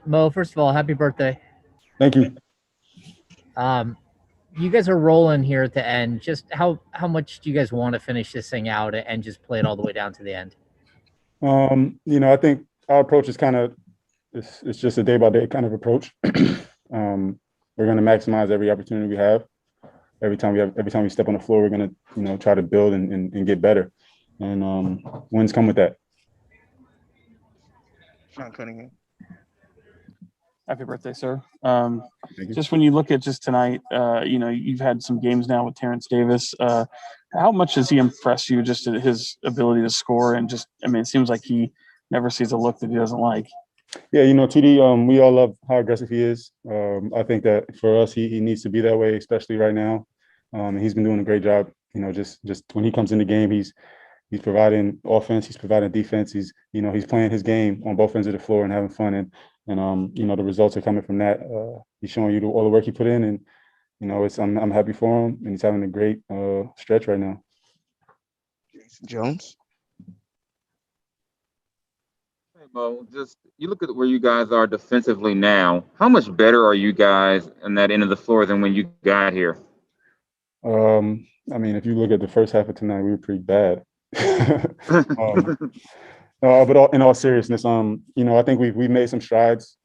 Mo, first of all, happy birthday. Thank you. Um, you guys are rolling here at the end. Just how much do you guys want to finish this thing out and just play it all the way down to the end? I think our approach is kind of it's just a day by day kind of approach. We're going to maximize every opportunity we have. Every time we step on the floor, we're going to try to build and get better. And wins come with that. Sean Cunningham. Happy birthday, sir. Thank you. Just when you look at just tonight, you've had some games now with Terrence Davis. How much has he impressed you just at his ability to score? And just, I mean, it seems like he never sees a look that he doesn't like. Yeah, TD, we all love how aggressive he is. I think that for us, he needs to be that way, especially right now. He's been doing a great job. Just when he comes in the game, he's providing offense, he's providing defense. He's playing his game on both ends of the floor and having fun. And the results are coming from that. He's showing you all the work he put in, and I'm happy for him, and he's having a great stretch right now. Jason Jones. Hey, Mo, just you look at where you guys are defensively now. How much better are you guys in that end of the floor than when you got here? I mean, if you look at the first half of tonight, we were pretty bad. um, but in all seriousness, I think we've made some strides.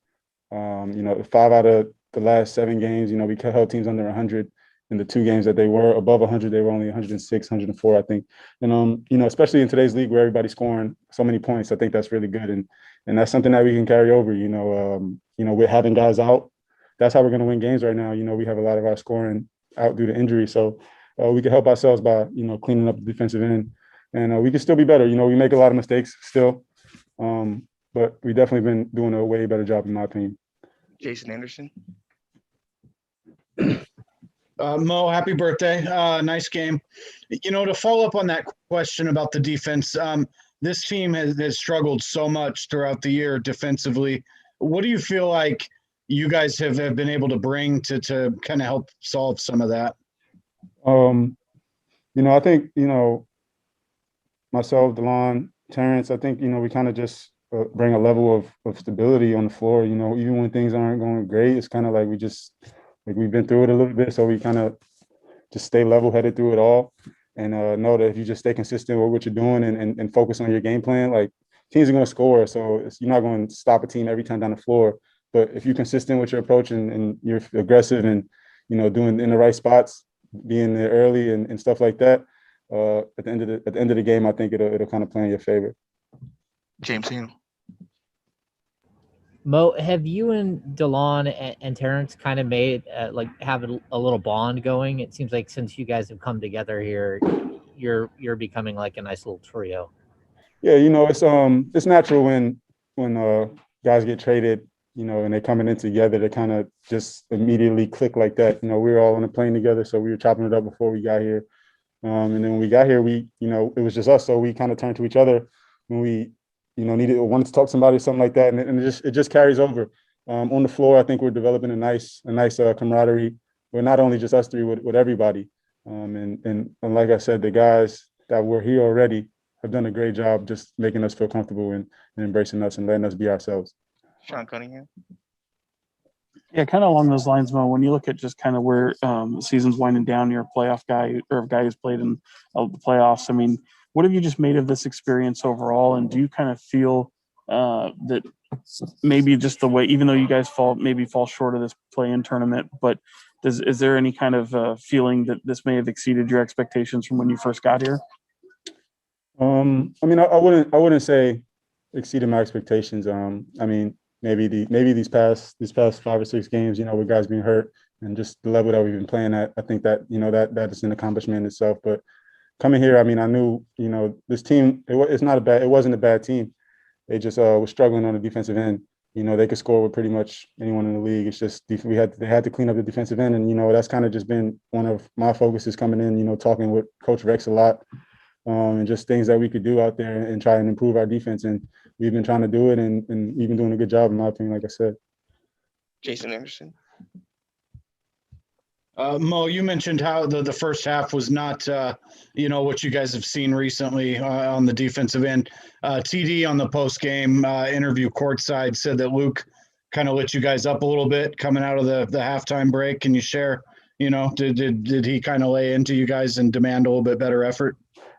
5 out of the last 7 games, we held teams under 100. In the 2 games that they were above 100, they were only 106, 104, I think. And especially in today's league where everybody's scoring so many points, I think that's really good, and that's something that we can carry over. With having guys out, that's how we're going to win games right now. We have a lot of our scoring out due to injury, so we can help ourselves by cleaning up the defensive end, and we can still be better. We make a lot of mistakes still, but we definitely been doing a way better job in my opinion. Jason Anderson. Mo, happy birthday. Nice game. To follow up on that question about the defense, this team has struggled so much throughout the year defensively. What do you feel like you guys have been able to bring to kind of help solve some of that? I think, myself, DeLon, Terrence, I think, we kind of just bring a level of stability on the floor. Even when things aren't going great, it's kind of like we've been through it a little bit, so we kind of just stay level-headed through it all, and know that if you just stay consistent with what you're doing and focus on your game plan, like teams are going to score. So you're not going to stop a team every time down the floor. But if you're consistent with your approach and you're aggressive and doing in the right spots, being there early and stuff like that, at the end of the game, I think it'll kind of play in your favor. James Hill. Mo, have you and Delon and Terrence kind of made have a little bond going? It seems like since you guys have come together here, you're becoming like a nice little trio. Yeah, it's natural when guys get traded, and they're coming in together to kind of just immediately click like that. We were all on a plane together, so we were chopping it up before we got here. And then when we got here, it was just us, so we kind of turned to each other when we, needed or wanted to talk to somebody or something like that, and it just carries over. On the floor, I think we're developing a nice camaraderie. We're not only just us three with everybody. And like I said, the guys that were here already have done a great job just making us feel comfortable and embracing us and letting us be ourselves. Sean Cunningham. Yeah, kind of along those lines, Mo. When you look at just kind of where the season's winding down, you're a playoff guy or a guy who's played in the playoffs. I mean, what have you just made of this experience overall? And do you kind of feel that maybe just the way, even though you guys fall short of this play-in tournament, but is there any kind of feeling that this may have exceeded your expectations from when you first got here? I mean, I wouldn't say exceeded my expectations. I mean, maybe these past 5 or 6 games, with guys being hurt and just the level that we've been playing at, I think that that is an accomplishment in itself. But coming here, I mean, I knew this team. It wasn't a bad team. They just were struggling on the defensive end. They could score with pretty much anyone in the league. It's just they had to clean up the defensive end, and that's kind of just been one of my focuses coming in. Talking with Coach Rex a lot. And just things that we could do out there and try and improve our defense. And we've been trying to do it, and we've been doing a good job, in my opinion, like I said. Jason Anderson. Mo, you mentioned how the first half was not, what you guys have seen recently on the defensive end. TD on the post game interview courtside said that Luke kind of lit you guys up a little bit coming out of the halftime break? Can you share, did he kind of lay into you guys and demand a little bit better effort?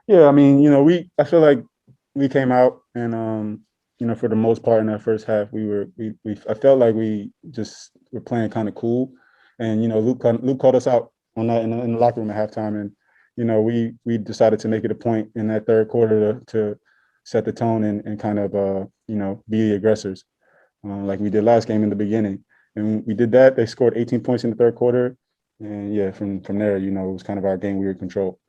Yeah, I mean, I feel like we came out and for the most part in that first half, I felt like we just were playing kind of cool, and Luke called us out on that in the locker room at halftime, and we decided to make it a point in that third quarter to set the tone and kind of be the aggressors, like we did last game in the beginning, and we did that. They scored 18 points in the third quarter, and yeah, from there, it was kind of our game. We were in control.